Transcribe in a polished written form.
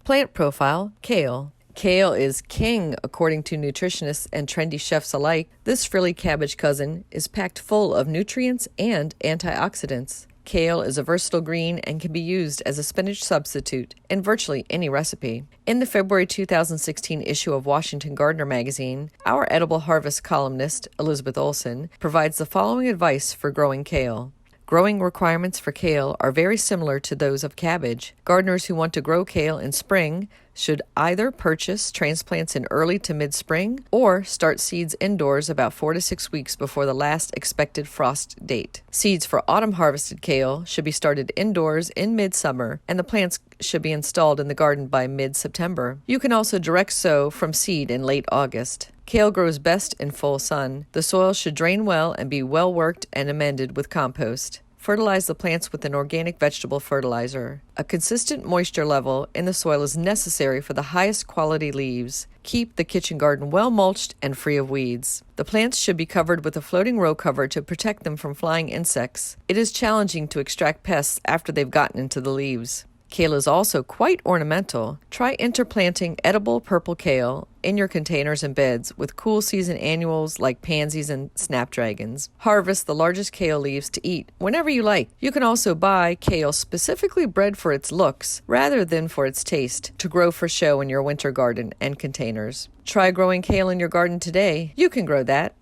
Plant profile, kale. Kale is king according to nutritionists and trendy chefs alike. This frilly cabbage cousin is packed full of nutrients and antioxidants. Kale is a versatile green and can be used as a spinach substitute in virtually any recipe. In the February 2016 issue of Washington Gardener magazine, our EdibleHarvest columnist, Elizabeth Olson, provides the following advice for growing kale. Growing requirements for kale are very similar to those of cabbage. Gardeners who want to grow kale in spring should either purchase transplants in early to mid-spring or start seeds indoors about 4 to 6 weeks before the last expected frost date. Seeds for autumn harvested kale should be started indoors in midsummer, and the plants should be installed in the garden by mid-September. You can also direct sow from seed in late August. Kale grows best in full sun. The soil should drain well and be well worked and amended with compost. Fertilize the plants with an organic vegetable fertilizer. A consistent moisture level in the soil is necessary for the highest quality leaves. Keep the kitchen garden well mulched and free of weeds. The plants should be covered with a floating row cover to protect them from flying insects. It is challenging to extract pests after they've gotten into the leaves. Kale is also quite ornamental. Try interplanting edible purple kale in your containers and beds with cool season annuals like pansies and snapdragons. Harvest the largest kale leaves to eat whenever you like. You can also buy kale specifically bred for its looks rather than for its taste to grow for show in your winter garden and containers. Try growing kale in your garden today. You can grow that.